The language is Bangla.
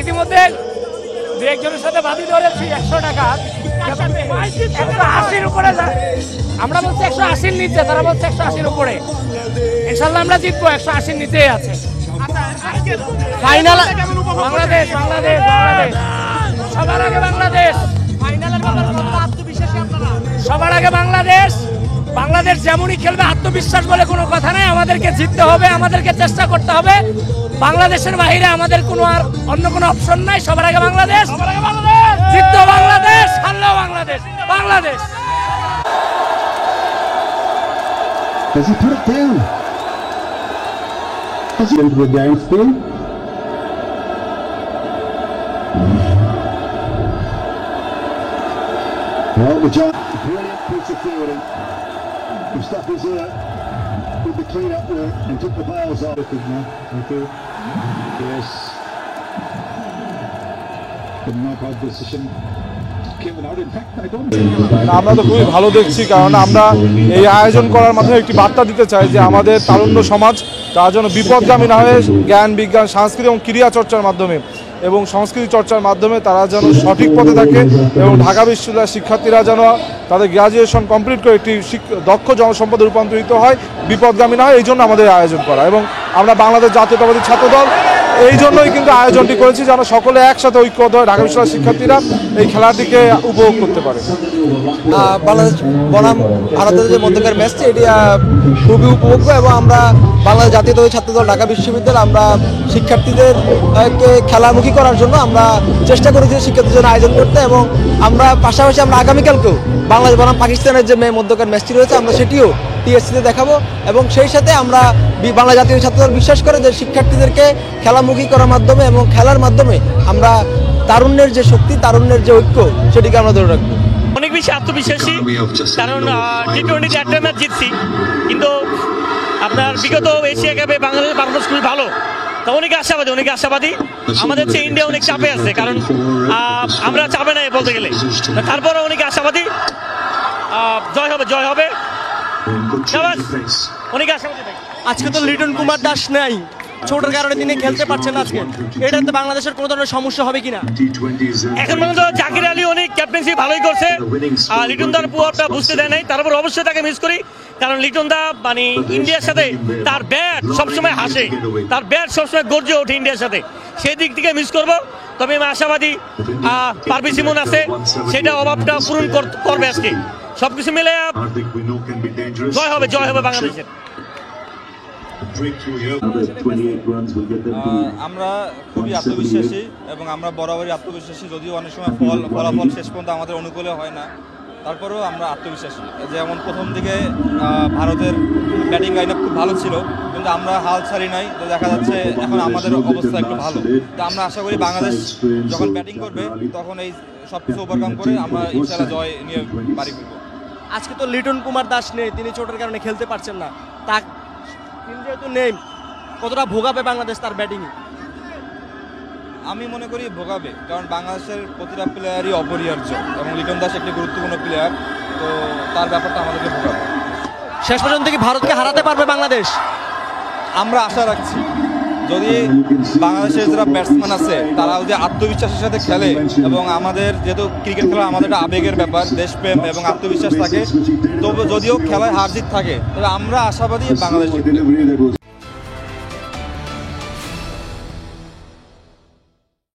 ইতিমধ্যে দু একজনের সাথে বাদি ধরেছি 100 টাকা 180-র উপরে আমরা বলছি 180-র নিচে, তারা বলছে 180-র উপরে। ইনশাল্লাহ আমরা জিতবো, 180-র নিচেই আছে ফাইনাল। বাংলাদেশ বাংলাদেশ বাংলাদেশ সবার আগে, বাংলাদেশ সবার আগে, বাংলাদেশ বাংলাদেশ যেমনই খেলবে আত্মবিশ্বাস বলে কোনো কথা নেই। আমাদেরকে জিততে হবে, আমাদেরকে চেষ্টা করতে হবে। বাংলাদেশের বাইরে আমাদের কোনো আর অন্য কোনো অপশন নাই। সবার আগে Bangladesh, জিততো Bangladesh, হারলেও Bangladesh. Bangladesh Does he put it down? Does he into the down spin? Well, the job. Brilliant piece of fielding. Mustafi's there with the clean up there and took the bails off. Thank you. Yes. The knock-out decision. আমরা তো খুবই ভালো দেখছি, কারণ আমরা এই আয়োজন করার মাধ্যমে একটি বার্তা দিতে চাই যে আমাদের তারুণ্য সমাজ তার জন্য বিপদগামী না হয়ে জ্ঞান বিজ্ঞান সংস্কৃতি এবং ক্রীড়া চর্চার মাধ্যমে এবং সংস্কৃতি চর্চার মাধ্যমে তারা যেন সঠিক পথে থাকে এবং ঢাকা বিশ্ববিদ্যালয়ের শিক্ষার্থীরা যেন তাদের গ্র্যাজুয়েশন কমপ্লিট করে একটি দক্ষ জনসম্পদে রূপান্তরিত হয়, বিপদগামী না হয়, এই জন্য আমাদের আয়োজন করা। এবং আমরা বাংলাদেশ জাতীয়তাবাদী ছাত্রদল এই জন্যই কিন্তু আয়োজনটি করেছি, যেন সকলে একসাথে ঐক্যবদ্ধ হয়ে ঢাকা বিশ্ববিদ্যালয়ের শিক্ষার্থীরা এই খেলাটিকে উপভোগ করতে পারে। বাংলাদেশ বনাম ভারতের যে মধ্যকার ম্যাচটি এটি খুবই উপভোগ্য এবং আমরা বাংলাদেশ জাতীয়তাবাদী ছাত্রদল ঢাকা বিশ্ববিদ্যালয় আমরা শিক্ষার্থীদেরকে খেলামুখী করার জন্য আমরা চেষ্টা করেছি শিক্ষার্থীদের জন্য আয়োজন করতে, এবং আমরা পাশাপাশি আমরা আগামীকালকেও বাংলাদেশ বনাম পাকিস্তানের যে মধ্যকার ম্যাচটি রয়েছে আমরা সেটিও টিএসসিতে দেখাবো। এবং সেই সাথে আমরা বাংলা জাতীয় ছাত্রদল বিশ্বাস করে যে শিক্ষার্থীদেরকে খেলামুখী করার মাধ্যমে এবং খেলার মাধ্যমে আমরা তারুণ্যের যে শক্তি, তারুণ্যের যে ঐক্য সেটিকে আমরা ধরে রাখবো। অনেক বেশি আত্মবিশ্বাসী, কারণ টি-20 একটা ম্যাচ জিতছি, কিন্তু আপনার বিগত এশিয়া কাপে বাংলাদেশ পারফরমেন্স খুবই ভালো। তো অনেকে আশাবাদী আমাদের চেয়ে ইন্ডিয়া অনেক চাপে আছে, কারণ আমরা চাপে নাই বলতে গেলে। তারপরে অনেকে আশাবাদী জয় হবে অনেকে আশাবাদী। আজকে তো লিটন কুমার দাস নাই, ছোটোর কারণে তিনি খেলতে পারছেন আজকে। এটাতে বাংলাদেশের কোনো ধরনের সমস্যা হবে কিনা? এখন পর্যন্ত জাকির আলী অনেক ক্যাপ্টেন্সি ভালোই করছে, লিটন দার প্রভাবটা বুঝতে দেয় নাই। তারপর অবশ্যই তাকে মিস করি, কারণ লিটন দা মানে ইন্ডিয়ার সাথে তার ব্যাট সবসময় হাসে, তার ব্যাট সবসময় গর্জে ওঠে ইন্ডিয়ার সাথে, সেই দিক থেকে মিস করবো। তবে আমি আশাবাদী পারভেজ ইমন আছে, সেটা অভাবটা পূরণ করবে আজকে। সবকিছু মিলে জয় হবে বাংলাদেশের। আমরা খুবই আত্মবিশ্বাসী এবং আমরা বরাবরই আত্মবিশ্বাসী, যদিও অনেক সময় ফলাফল শেষ পর্যন্ত আমাদের অনুকূলে হয় না, তারপরেও আমরা আত্মবিশ্বাসী। যেমন প্রথম দিকে ভারতের ব্যাটিং লাইন আপ খুব ভালো ছিল, কিন্তু আমরা হাল ছাড়ি নাই। তো দেখা যাচ্ছে এখন আমাদের অবস্থা একটু ভালো। তো আমরা আশা করি বাংলাদেশ যখন ব্যাটিং করবে তখন এই সব কিছু ওভারকাম করে আমরা ইনশাআল্লাহ জয় নিয়ে বাড়ি ফিরবো। আজকে তো লিটন কুমার দাস নেই, তিনি চোটের কারণে খেলতে পারছেন না। তিনি যেহেতু নেই, কতটা ভোগাবে বাংলাদেশ তার ব্যাটিংয়ে? আমি মনে করি ভোগাবে, কারণ বাংলাদেশের প্রতিটা প্লেয়ারই অপরিহার্য এবং লিটন দাস একটি গুরুত্বপূর্ণ প্লেয়ার, তো তার ব্যাপারটা আমাদেরকে ভোগাবে। শেষ পর্যন্ত কি ভারতকে হারাতে পারবে বাংলাদেশ? আমরা আশা রাখছি, যদি বাংলাদেশের যারা ব্যাটসম্যান আছে তারা যদি আত্মবিশ্বাসের সাথে খেলে, এবং আমাদের যেহেতু ক্রিকেট খেলা আমাদের একটা আবেগের ব্যাপার, দেশপ্রেম এবং আত্মবিশ্বাস থাকে, তবে যদিও খেলায় হার জিত থাকে, তবে আমরা আশাবাদী বাংলাদেশ।